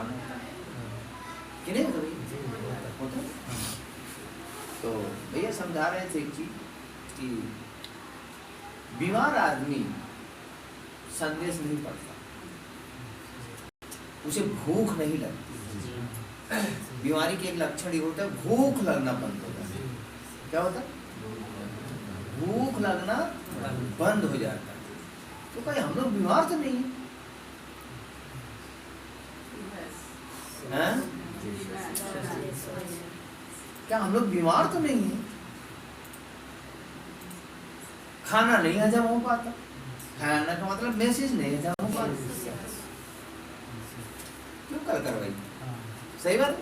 परेशान होता है कि नहीं होता है? तो भैया समझा रहे थे एक चीज कि बीमार आदमी संदेश नहीं पढ़ता, उसे भूख नहीं लगती। बीमारी के एक लक्षण ये होता है भूख लगना बंद हो जाता है। क्या होता है? भूख लगना बंद हो जाता है। तो कहीं हम लोग बीमार तो नहीं हैं? क्या हम लोग बीमार तो नहीं है? खाना नहीं हजम हो पाता, खाना का मतलब मैसेज नहीं हजम हो पाता, क्यों कर भाई? सही बात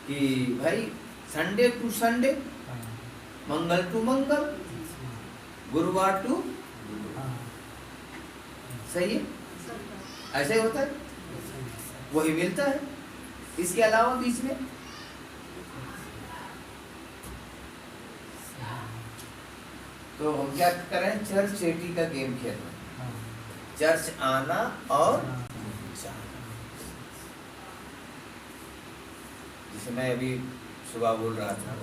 कि भाई संडे टू संडे, मंगल टू मंगल, गुरुवार टू, सही है? ऐसे ही होता है, वही मिलता है। इसके अलावा बीच में तो हम क्या करें? चर्च चेटी का गेम खेल रहे हैं, चर्च आना और जाना। जैसे मैं अभी सुबह बोल रहा था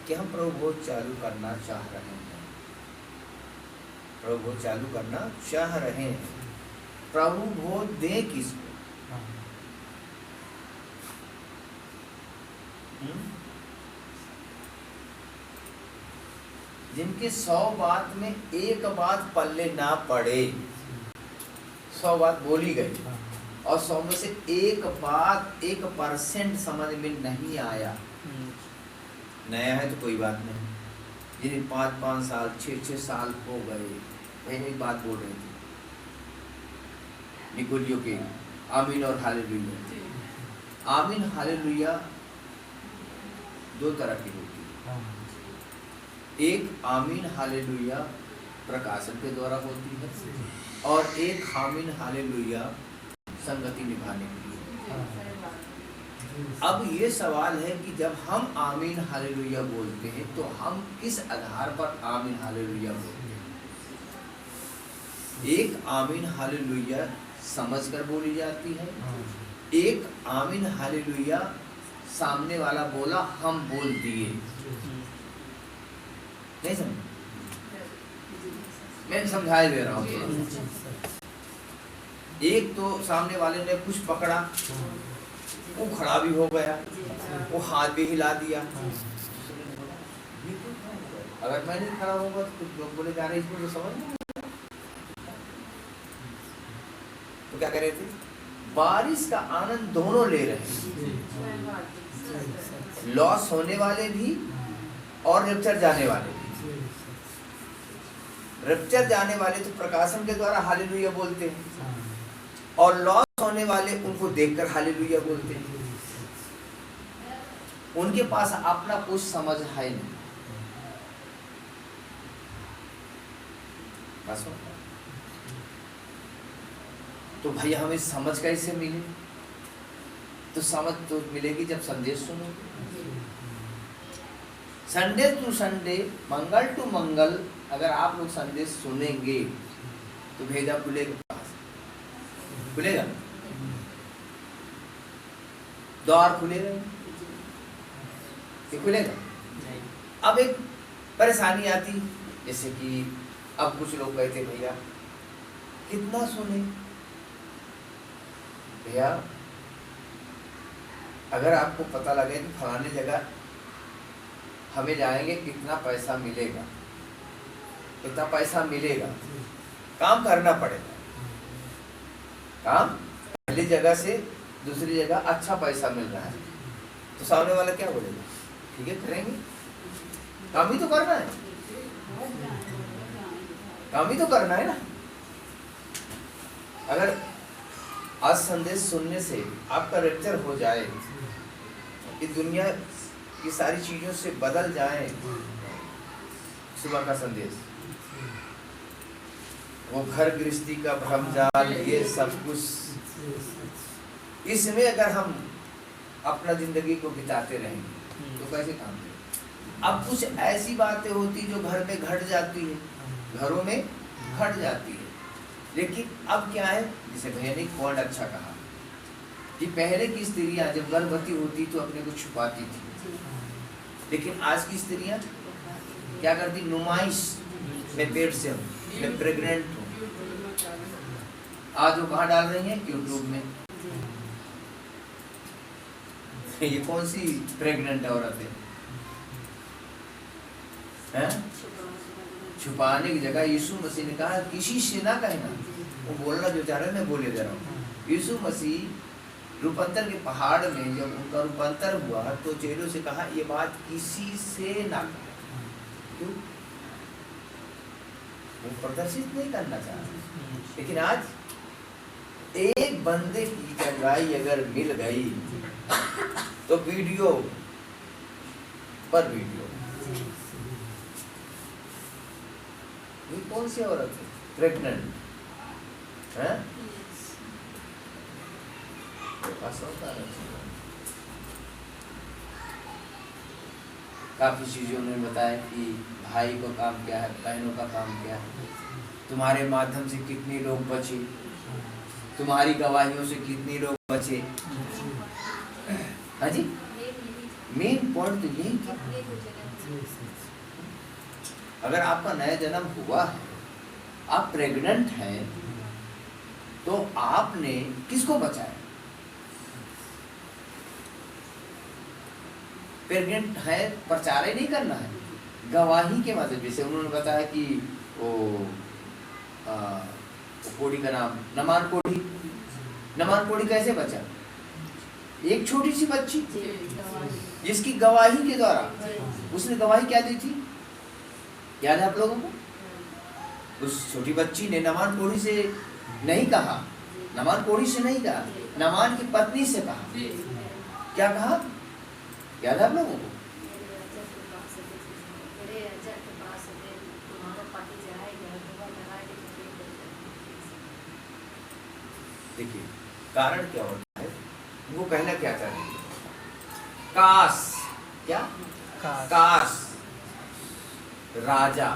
कि हम प्रभु भोज चालू करना चाह रहे हैं, प्रभु भोज चालू करना चाह रहे हैं। प्रभु भोज दे किसको? जिनके 100 बात में एक बात पल्ले ना पड़े, 100 बात बोली गई और 100 में से एक बात 1% समझ में नहीं आया। नया है तो कोई बात नहीं, जिन्हें 5-5 साल 6-6 साल हो गए, वही एक बात बोल रही थी निकोलियो के आमीन और हालेलुया। आमीन हालेलुया दो तरह की होती है, एक आमीन हालेलुया प्रकाशन के द्वारा होती है और एक आमीन हालेलुया संगति निभाने के लिए। अब ये सवाल है कि जब हम आमीन हालेलुया बोलते हैं तो हम किस आधार पर आमीन हालेलुया बोलते हैं? एक आमीन हालेलुया समझकर बोली जाती है, एक आमीन हालेलुया सामने वाला बोला हम बोल दिए। नहीं समझ? मैं समझाई दे रहा हूँ। एक तो सामने वाले ने कुछ पकड़ा, वो खड़ा भी हो गया, वो हाथ भी हिला दिया। अगर मैं नहीं खड़ा होगा तो कुछ लोग बोले जा रहे इसको तो समझ नहीं। तो क्या कह रहे थे? बारिश का आनंद दोनों ले रहे हैं, लॉस होने वाले भी और रेप्चर जाने वाले भी। रेप्चर जाने वाले तो प्रकाशन के द्वारा हालेलुया बोलते हैं और लॉस होने वाले उनको देखकर हालेलुया बोलते हैं। उनके पास अपना कुछ समझ है नहीं। बस तो भैया हमें समझ कैसे मिले? तो समझ तो मिलेगी जब संदेश सुनोगे। संडे टू संडे, मंगल टू मंगल अगर आप लोग संदेश सुनेंगे तो भेजा खुलेगा, खुलेगा, द्वार खुलेगा कि खुलेगा? अब एक परेशानी आती, जैसे कि अब कुछ लोग कहते भैया कितना सुने? भैया अगर आपको पता लगे कि फलाने जगह हमें जाएंगे, कितना पैसा मिलेगा, कितना पैसा मिलेगा, काम करना पड़ेगा। काम पहली जगह से दूसरी जगह अच्छा पैसा मिल रहा है तो सामने वाला क्या बोलेगा? ठीक है करेंगे, काम ही तो करना है, काम ही तो करना है ना। अगर आज संदेश सुनने से आपका रेप्चर हो जाए कि दुनिया की सारी चीजों से बदल जाए, सुबह का संदेश, वो घर गृहस्थी का भ्रमजाल, ये सब कुछ, इसमें अगर हम अपना जिंदगी को बिताते रहेंगे तो कैसे काम करें? अब कुछ ऐसी बातें होती जो घर में घट जाती है, घरों में घट जाती है, लेकिन अब क्या है, जिसे भैया ने पॉइंट अच्छा कहा कि पहले की स्त्रियां जब गर्भवती होती तो अपने को छुपाती थी, लेकिन आज की स्त्रियां क्या करती? नुमाइश में पेट से हूँ, मैं प्रेग्नेंट हूँ। आज वो कहाँ डाल रही हैं? यूट्यूब में। ये कौन सी प्रेग्नेंट औरत है? छुपाने की जगह यीशु मसीह ने कहा किसी से ना कहना। वो बोलना जो चाह रहे मैं बोले दे रहा हूँ। यीशु मसीह रूपांतर के पहाड़ में जब उनका रूपांतर हुआ तो चेलों से कहा ये बात किसी से ना कहना। क्यों? वो प्रदर्शित नहीं करना चाह रहे। लेकिन आज एक बंदे की चंगाई अगर मिल गई तो वीडियो पर वीडियो। ये कौन सी औरत है? प्रेग्नेंट है? काफी चीजों ने बताया कि भाई को काम क्या है, बहनों का काम क्या है, तुम्हारे माध्यम से कितने लोग बचे, तुम्हारी गवाहियों से कितने लोग बचे। हाँ जी, मेन पॉइंट तो यही था। अगर आपका नया जन्म हुआ है, आप प्रेग्नेंट हैं, तो आपने किसको बचाया? प्रेग्नेंट है, प्रचार ही नहीं करना है, गवाही के माध्यम। जैसे उन्होंने बताया कि वो कोढ़ी का नाम नमान कोढ़ी। नमान कोढ़ी कैसे बचा? एक छोटी सी बच्ची जिसकी गवाही के द्वारा, उसने गवाही क्या दी थी? याद है आप लोगों को? उस छोटी बच्ची ने नमान कोढ़ी से नहीं कहा, नमान कोढ़ी से नहीं कहा, नमान की पत्नी से कहा। क्या कहा? याद है आप लोगों को? देखिए कारण क्या होता है, वो कहना क्या चाह रही है? काश, क्या काश राजा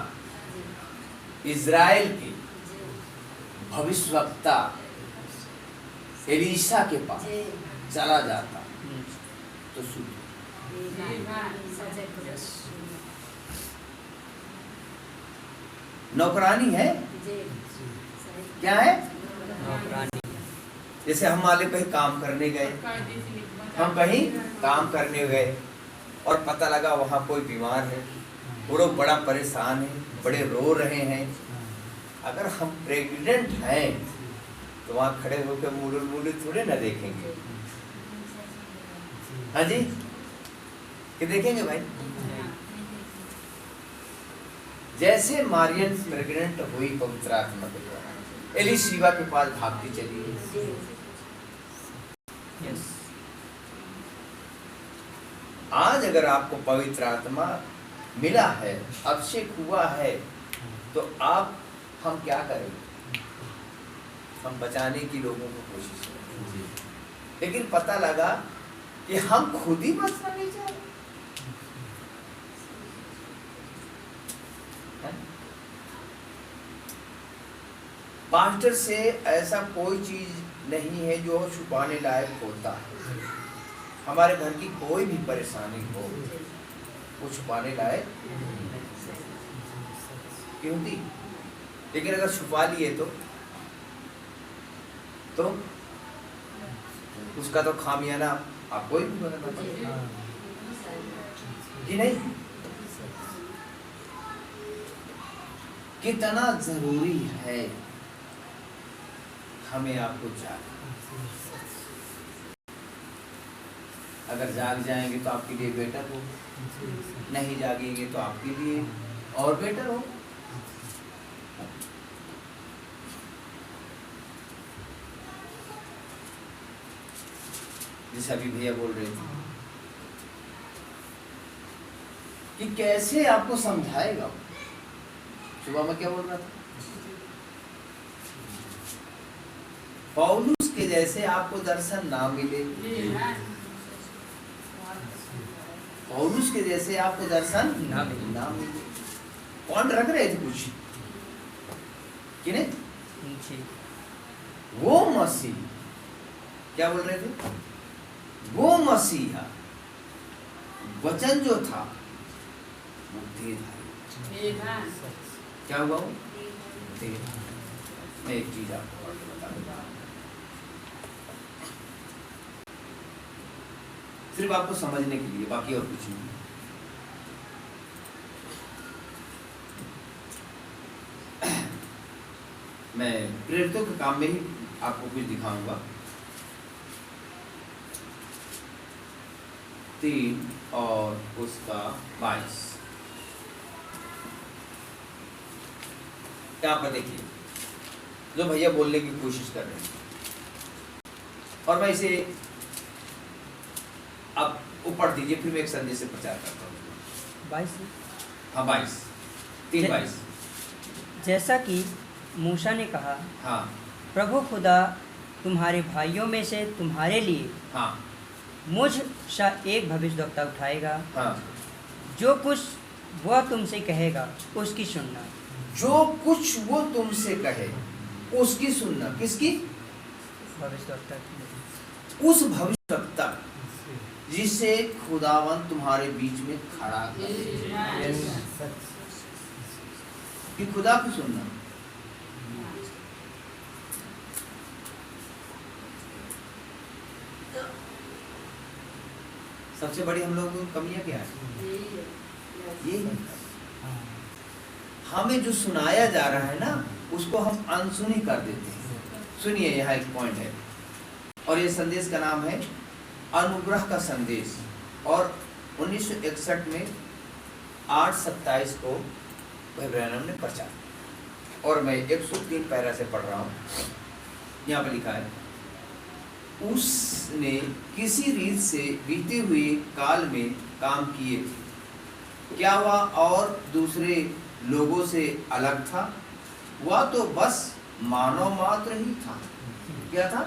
इज़राइल के भविष्यवक्ता एलीशा के पास चला जाता तो सुन। नौकरानी है, क्या है? नौकरानी। जैसे हम वाले कहीं काम करने गए, हम कहीं काम करने गए और पता लगा वहाँ कोई बीमार है, वो लोग बड़ा परेशान है, बड़े रो रहे हैं। अगर हम प्रेग्नेंट हैं तो वहाँ खड़े होकर मूल थोड़े ना देखेंगे। हाँ जी, कि देखेंगे भाई? जैसे मारियम प्रेग्नेंट हुई पवित्र आत्मा के द्वारा, एलीशिबा के पास भागती चली गई। यस, आज अगर आपको पवित्र आत्मा मिला है, अभिषेक हुआ है, तो हम क्या करेंगे? हम बचाने की लोगों को कोशिश करेंगे। लेकिन पता लगा कि हम खुद ही बचना नहीं चाहते। पास्टर से ऐसा कोई चीज नहीं है जो छुपाने लायक होता है। हमारे घर की कोई भी परेशानी हो, वो छुपाने लायक क्यों थी? लेकिन अगर छुपा लिए तो उसका तो खामियाना आपको ही भुगतना पड़ेगा कि नहीं? कितना जरूरी है हमें आपको जागना। अगर जाग जाएंगे तो आपके लिए बेटर हो, नहीं जागेंगे तो आपके लिए और बेटर हो। जैसे अभी भैया बोल रहे थे कि कैसे आपको समझाएगा। सुबह में क्या बोल रहा था? पौलुस के जैसे आपको दर्शन ना मिले, पौलुस के जैसे आपको दर्शन ना मिले। पॉइंट रख रहे थे कुछ कि नहीं? वो मसीह क्या बोल रहे थे? वो मसीहा वचन जो था वो देहधारी। क्या हुआ वो? मैं एक चीज आपको और बता दूंगा, सिर्फ आपको समझने के लिए, बाकी और कुछ नहीं। मैं प्रेरितों के काम में ही आपको कुछ दिखाऊंगा। 3 और उसका 22 यहाँ पर देखिए, जो भैया बोलने की कोशिश कर रहे हैं, और मैं इसे आप ऊपर दीजिए, फिर मैं एक संदेश से प्रचार करता हूँ। 22। हाँ 22, 3:22। जैसा कि मूसा ने कहा, हाँ प्रभु खुदा तुम्हारे भाइयों में से तुम्हारे लिए हाँ मुझ सा एक भविष्यद्वक्ता उठाएगा, हाँ, जो कुछ वह तुमसे कहेगा उसकी सुनना। जो कुछ वो तुमसे कहे उसकी सुनना। किसकी? भविष्यद्वक्ता की। उस भविष्यवक्ता जिसे खुदावन तुम्हारे बीच में खड़ा करे, कि खुदा को सुनना। सबसे बड़ी हम लोगों की कमियां क्या है? ये हमें जो सुनाया जा रहा है ना, उसको हम अनसुनी कर देते हैं। सुनिए, यहाँ एक पॉइंट है, और ये संदेश का नाम है अनुग्रह का संदेश, और 1961 में 8/27 को भाई ब्रैनम ने प्रचार, और मैं 103 पैरा से पढ़ रहा हूँ। यहाँ पर लिखा है, उसने किसी रीत से बीते हुए काल में काम किए, क्या वह और दूसरे लोगों से अलग था? वह तो बस मानव मात्र ही था। क्या था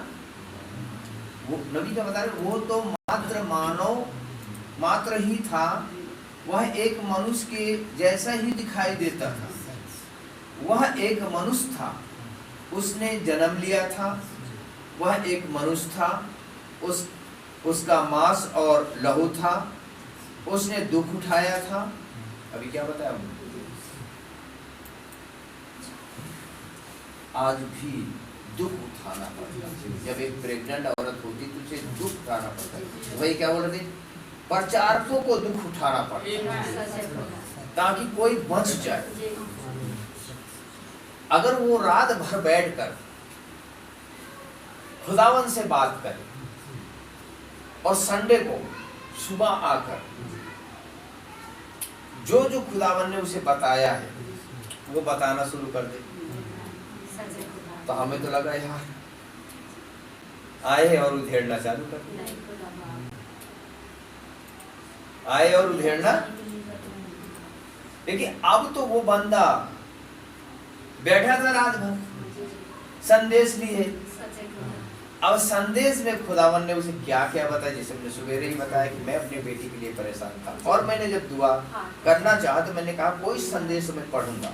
वो? नबी क्या बता रहे? वो तो मात्र मानव मात्र ही था। वह एक मनुष्य के जैसा ही दिखाई देता था। वह एक मनुष्य था, उसने जन्म लिया था। वह एक मनुष्य था, उसका मांस और लहू था। उसने दुख उठाया था। अभी क्या बताया? आज भी दुख उठाना पड़ता है। जब एक प्रेग्नेंट औरत होती तो उसे दुख उठाना पड़ता है। वही क्या बोल रहे थे? प्रचारकों को दुख उठाना पड़ता है ताकि कोई बच जाए। अगर वो रात भर बैठकर खुदावन से बात करे और संडे को सुबह आकर जो जो खुदावन ने उसे बताया है वो बताना शुरू कर दे, तो हमें तो लगा यार आए और उधेड़ना चालू कर दिया। आए और उधेड़ना। लेकिन अब तो वो बंदा बैठा था रात भर, संदेश लिए। अब संदेश में खुदावन ने उसे क्या क्या बताया, जैसे मैंने सवेरे ही बताया कि मैं अपने बेटी के लिए परेशान था, और मैंने जब दुआ करना चाहा तो मैंने कहा कोई संदेश मैं पढ़ूंगा,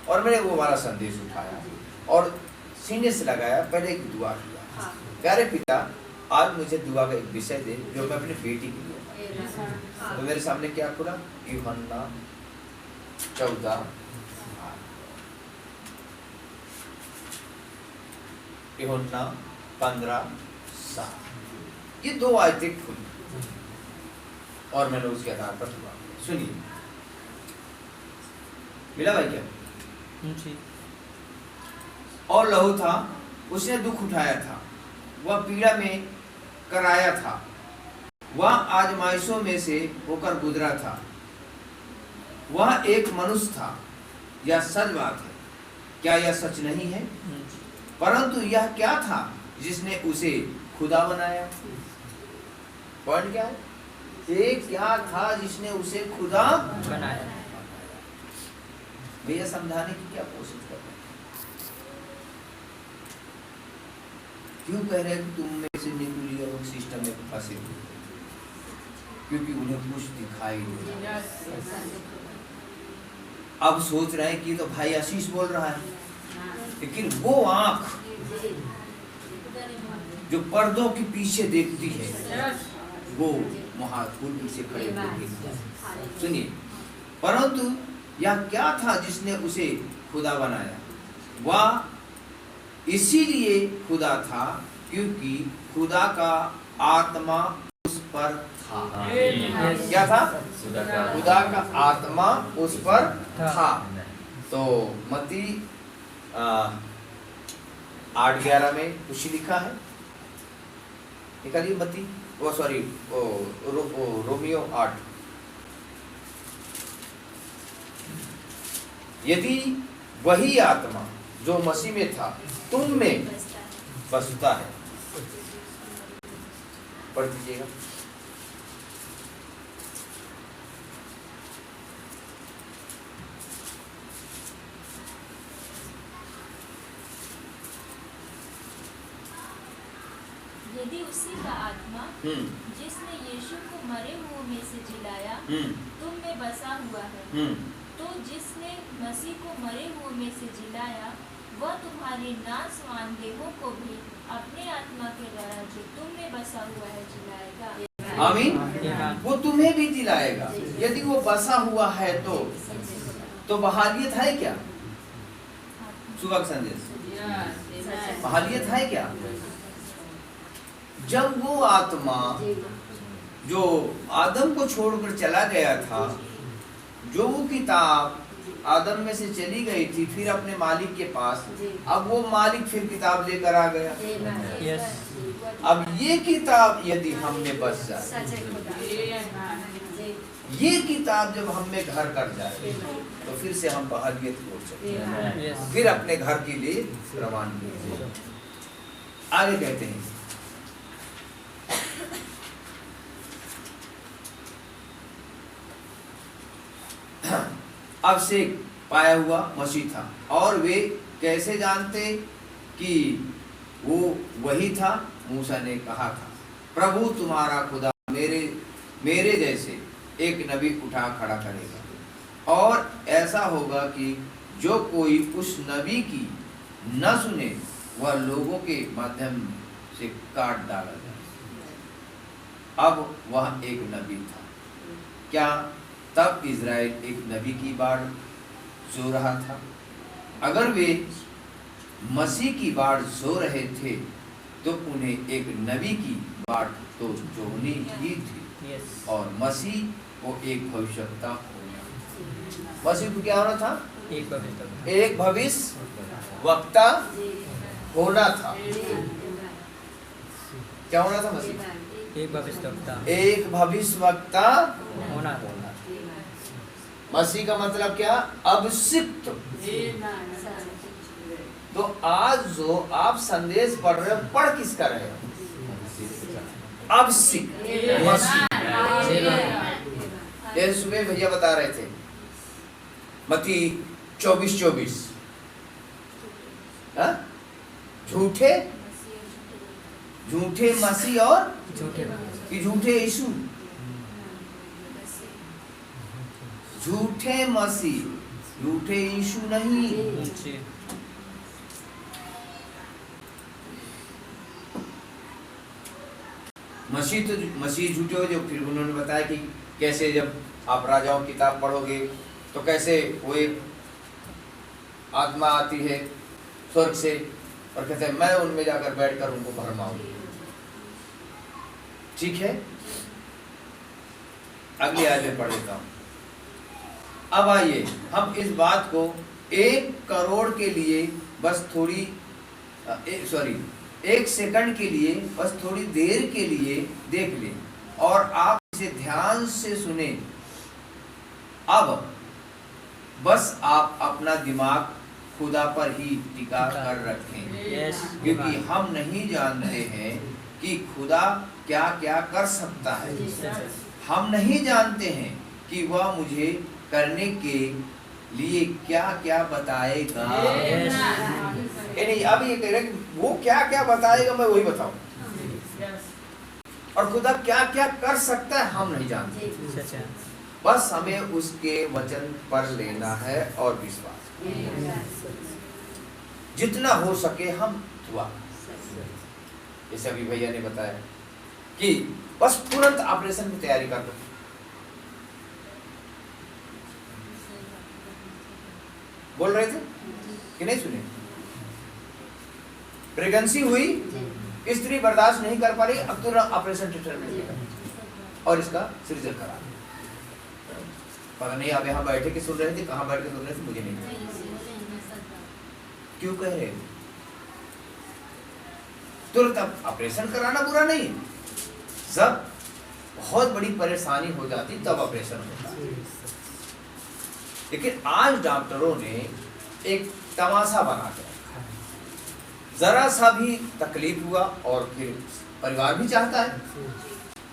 और मैंने वो वाला संदेश उठाया और सीने से लगाया, पहले एक दुआ किया। प्यारे पिता, आज मुझे दुआ का एक विषय दे जो मैं अपनी बेटी के लिए। तो मेरे सामने क्या खुला? यूहन्ना 14, यूहन्ना 15:7। ये 2 आयतें खुली और मैंने उसके आधार पर दुआ। सुनिए, मिला भाई क्या? जी। और लहू था, उसने दुख उठाया था, वह पीड़ा में कराया था, वह आजमाइशों में से होकर गुजरा था। वह एक मनुष्य था। यह सच बात है, क्या यह सच नहीं है? परंतु यह क्या था जिसने उसे खुदा बनाया? पॉइंट क्या है? ये क्या था जिसने उसे खुदा बनाया? भैया समझाने की क्या कोशिश कर रहे हैं? क्यों कह रहे हैं कि तुम में से निकुली और सिस्टम में फंसे हुए? क्योंकि उन्हें कुछ दिखाई नहीं रहा। अब सोच रहे हैं कि तो भाई आशीष बोल रहा है, लेकिन वो आंख जो पर्दों के पीछे देखती है वो वहां कुर्सी से खड़े होकर सुनिए, परंतु यह क्या था जिसने उसे खुदा बनाया? वह इसीलिए खुदा था क्योंकि खुदा का आत्मा उस पर था। क्या था? खुदा का आत्मा उस पर था। तो मत्ती 8:11 में कुछ लिखा है, निकालिए मत्ती, वो सॉरी रोमियो 8। यदि वही आत्मा जो मसीह में था तुम में बसता है, पढ़ दीजिएगा। यदि उसी का आत्मा जिसने यीशु को मरे हुओं में से जिलाया तुम में बसा हुआ है, तो जिसने मसीह को मरे हुओं में से जिलाया वह तुम्हारे नाशवान देहों को भी अपने आत्मा के द्वारा जो तुम में बसा हुआ है जिलाएगा। आमीन। वो तुम्हें भी दिलाएगा। यदि वो बसा हुआ है तो बहालियत है क्या? सुबह संदेश बहालियत है क्या? जब वो आत्मा जो आदम को छोड़कर चला गया था, जो वो किताब आदम में से चली गई थी फिर अपने मालिक के पास, अब वो मालिक फिर किताब लेकर आ गया। अब ये किताब यदि हम में बस जाए, ये किताब जब हम में घर कर जाए तो फिर से हम बहालियत हो सकते हैं, फिर अपने घर के लिए रवानगी। आगे कहते हैं, अब से पाया हुआ मसीह था। और वे कैसे जानते कि वो वही था? मूसा ने कहा था, प्रभु तुम्हारा खुदा मेरे जैसे एक नबी उठा खड़ा करेगा, और ऐसा होगा कि जो कोई उस नबी की न सुने वह लोगों के माध्यम से काट डाला जाए। अब वह एक नबी था। क्या तब इज़राइल एक नबी की बाढ़ सो रहा था? अगर वे मसीह की बाढ़ सो रहे थे तो उन्हें एक नबी की बाढ़ तो जोहनी ही थी। और मसीह को एक भविष्यवक्ता होना। मसीह को क्या होना था? एक भविष्यवक्ता होना था। क्या होना था? मसीह एक भविष्यवक्ता होना था। मसीह का मतलब क्या? अभिषिक्त। तो आज जो आप संदेश पढ़ रहे हो, पढ़ किसका रहे हो? अभिषिक्त मसीह। ये सुबह भैया बता रहे थे, मत्ती 24:24, झूठे मसीह और झूठे यीशु। झूठे मसीह, झूठे यीशु नहीं। मसीह झूठे हो। जो फिर उन्होंने बताया कि कैसे जब आप राजाओं की किताब पढ़ोगे तो कैसे वो एक आत्मा आती है स्वर्ग से और कहते हैं मैं उनमें जाकर बैठकर उनको भरमाऊंगी। ठीक है, अगली आयत में पढ़ लेता हूं। अब आइए हम इस बात को 1 करोड़ के लिए बस थोड़ी 1 सेकंड के लिए बस थोड़ी देर के लिए देख लें और आप इसे ध्यान से सुने। अब बस आप अपना दिमाग खुदा पर ही टिका कर रखें, क्योंकि हम नहीं जानते हैं कि खुदा क्या क्या कर सकता है। हम नहीं जानते हैं कि वह मुझे करने के लिए क्या क्या बताएगा। नहीं, अब ये कह रहे कि वो क्या क्या बताएगा मैं वही बताऊं, और खुदा क्या क्या कर सकता है हम नहीं जानते। बस हमें उसके वचन पर लेना है और विश्वास, जितना हो सके हम दुआ। जैसे अभी भैया ने बताया कि बस तुरंत ऑपरेशन की तैयारी कर लो। बोल रहे थे कि नहीं सुने? प्रेगनेंसी हुई, स्त्री बर्दाश्त नहीं कर पा रही, अब तुरंत ऑपरेशन थिएटर में लेकर और इसका सर्जरी करा। पता नहीं आप यहाँ बैठे के सुन रहे थे, कहाँ बैठ के सुन रहे थे, मुझे नहीं पता। क्यों कह रहे हैं? तुरंत ऑपरेशन कराना बुरा नहीं है, जब बहुत बड़ी परेशानी हो जाती तब ऑपरेशन होता है। लेकिन आज डॉक्टरों ने एक तमाशा बना के रखा है। जरा सा भी तकलीफ हुआ और फिर परिवार भी चाहता है,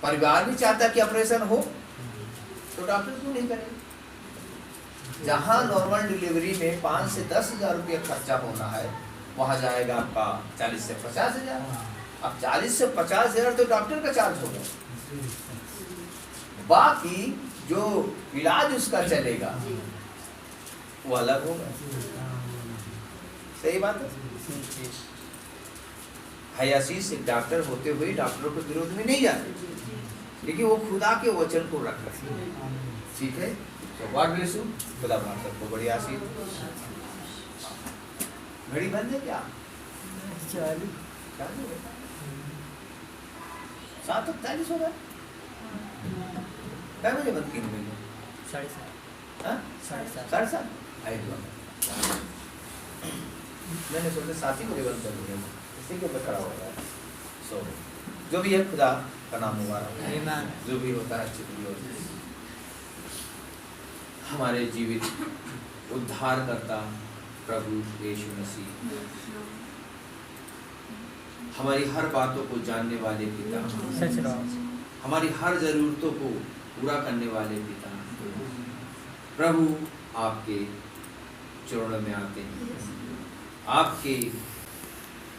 परिवार भी चाहता है कि ऑपरेशन हो, तो डॉक्टर क्यों नहीं करेंगे? जहां नॉर्मल डिलीवरी में 5 से 10 हजार रुपये खर्चा होना है, वहां जाएगा आपका 40 से 50 हजार। अब 40 से 50 हजार तो डॉक्टर का चार्ज होगा, बाकी जो इलाज उसका चलेगा वो अलग होगा। सही बात है। भाई आशीष एक डॉक्टर होते हुए डॉक्टरों के विरोध में नहीं जाते, लेकिन वो खुदा के वचन को रख रहे हैं। ठीक है, तो गॉड ब्लेस यू। खुदा आप सबको बड़ी आशीष। घड़ी बंद है क्या? 7:41 हो गए। क्या बजे बंद की? 7:30। मैंने सोचा 7 ही बजे बंद कर दिया, इसी के ऊपर खड़ा हो रहा है। सो जो भी है, खुदा का नाम मुबारक, जो भी होता है अच्छी होता है। हमारे जीवित उद्धार करता प्रभु यीशु मसीह, हमारी हर बातों को जानने वाले पिता, हमारी हर जरूरतों को पूरा करने वाले पिता, प्रभु आपके चरणों में आते हैं, आपके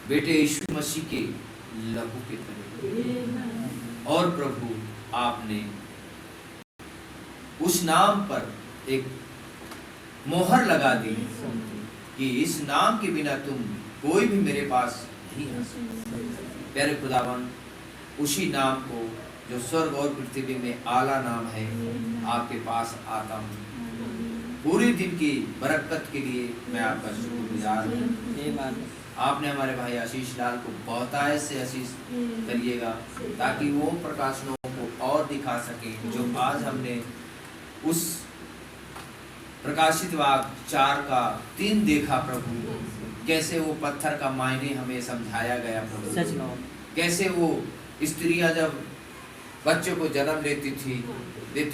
बेटे यीशु मसीह के लहू के तले। और प्रभु आपने उस नाम पर एक मोहर लगा दी कि इस नाम के बिना तुम कोई भी मेरे पास नहीं आ सकते। प्यारे खुदावन, उसी नाम को जो स्वर्ग और पृथ्वी में आला नाम है, आपके पास आता हूँ। पूरी दिन की बरकत के लिए मैं आपका शुक्रगुजार हूँ। आपने हमारे भाई आशीष लाल को बहुतायत से आशीष करिएगा, ताकि वो प्रकाशनों को और दिखा सके जो आज हमने उस प्रकाशित वाक्य 4 का 3 देखा। प्रभु कैसे वो पत्थर का मायने हमें समझाया गया प्रभु, कैसे वो स्त्रियां जब बच्चों को जन्म देती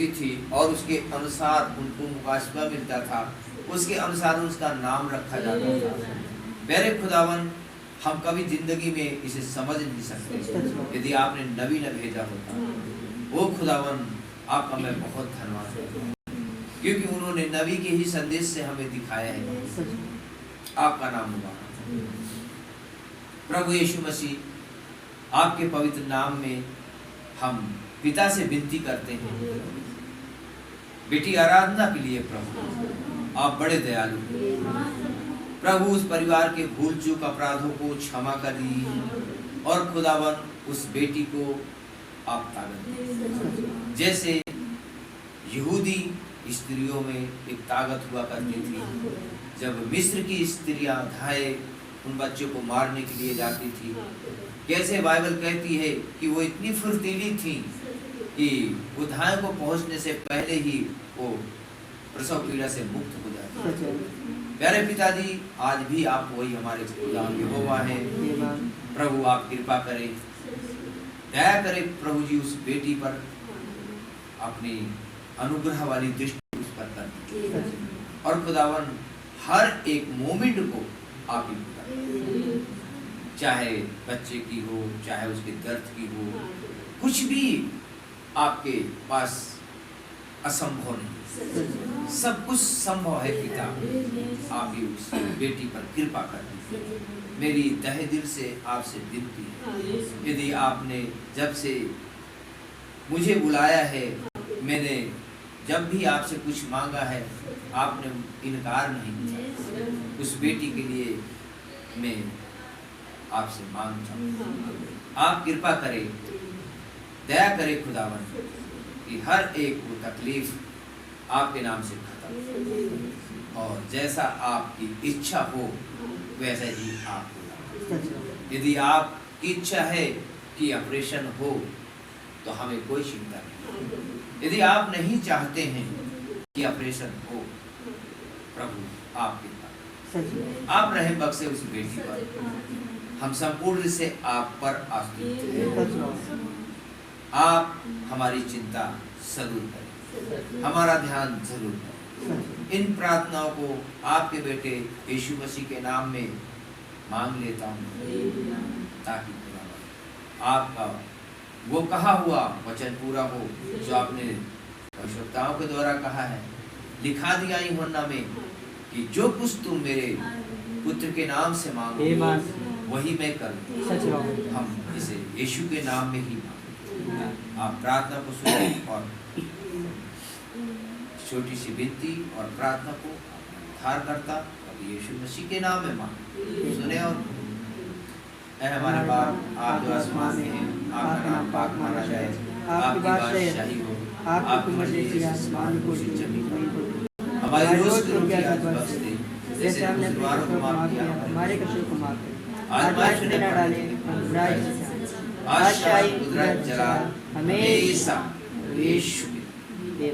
थी और उसके अनुसार उनको मुकाशबा मिलता था, उसके अनुसार उसका नाम रखा जाता था। मेरे खुदावन, हम कभी जिंदगी में इसे समझ नहीं सकते यदि आपने नबी न भेजा होता। वो खुदावन, आपका मैं बहुत धन्यवाद करता हूँ, क्योंकि उन्होंने नबी के ही संदेश से हमें दिखाया है। आपका नाम मुबारक। प्रभु यीशु मसीह, आपके पवित्र नाम में हम पिता से विनती करते हैं, बेटी आराधना के लिए प्रभु आप बड़े दयालु प्रभु, उस परिवार के भूल चूक अपराधों को क्षमा कर दी और खुदावन उस बेटी को आप ताकत, जैसे यहूदी स्त्रियों में एक ताकत हुआ करती थी, जब मिस्र की स्त्रियां धाए उन बच्चों को मारने के लिए जाती थी। कैसे बाइबल कहती है कि वो इतनी फुर्तीली थी कि वो धाए को पहुंचने से पहले ही वो प्रसव पीड़ा से मुक्त हो जाती। प्यारे पिताजी, आज भी आप वही हमारे खुदा यहोवा हैं। प्रभु आप कृपा करें, दया करें प्रभु जी, उस बेटी पर अपनी अनुग्रह वाली दृष्टि उस पर कर, और खुदावन हर एक मोमेंट को आप ही बताएं, चाहे बच्चे की हो, चाहे उसके दर्द की हो, कुछ भी आपके पास असंभव नहीं, सब कुछ संभव है पिता। आप ही उस बेटी पर कृपा कर दीजिए। मेरी तहे दिल से आपसे विनती है, यदि आपने जब से मुझे बुलाया है, मैंने जब भी आपसे कुछ मांगा है, आपने इनकार नहीं किया। उस बेटी के लिए मैं आपसे मांगता हूँ, आप कृपा करें, दया करें खुदावन कि हर एक वो तकलीफ आपके नाम से खत्म, और जैसा आपकी इच्छा हो वैसा ही आप हो। यदि आपकी इच्छा है कि ऑपरेशन हो तो हमें कोई चिंता नहीं। यदि आप नहीं चाहते हैं कि ऑपरेशन हो, प्रभु आप कृपा, आप रहम बख्शे उस बेटी पर। हम संपूर्ण से आप पर आश्रित हैं। आप हमारी चिंता जरूर करें, हमारा ध्यान जरूर करें। इन प्रार्थनाओं को आपके बेटे यीशु मसीह के नाम में मांग लेता हूँ, ताकि आपका वो कहा हुआ वचन पूरा हो जो आपने भविष्यवक्ताओं के द्वारा कहा है, लिखा दिया यूहन्ना में कि जो कुछ तुम मेरे पुत्र के नाम से मांगोगे वही मैं करूँ। हम इसे यीशु के नाम में ही मांगें। आप प्रार्थना को सुने और छोटी सी विनती और प्रार्थना को धार करता और यीशु मसीह के नाम में मांगे। सुने और ऐ हमारे बाप, आप जो आसमान में हैं, आपका नाम पाक माना जाए, आपकी बादशाही हो, आपकी मर्जी आसमान को जमीन पर। हमारी रोज की रोटी आज बख्श दे, जैसे हमने गुनाहों को माफ किया हमारे कसूर को माफ कर। आजमाइश में न डाले, बुराई से बादशाही, कुदरत, जलाल हमेशा यीशु के।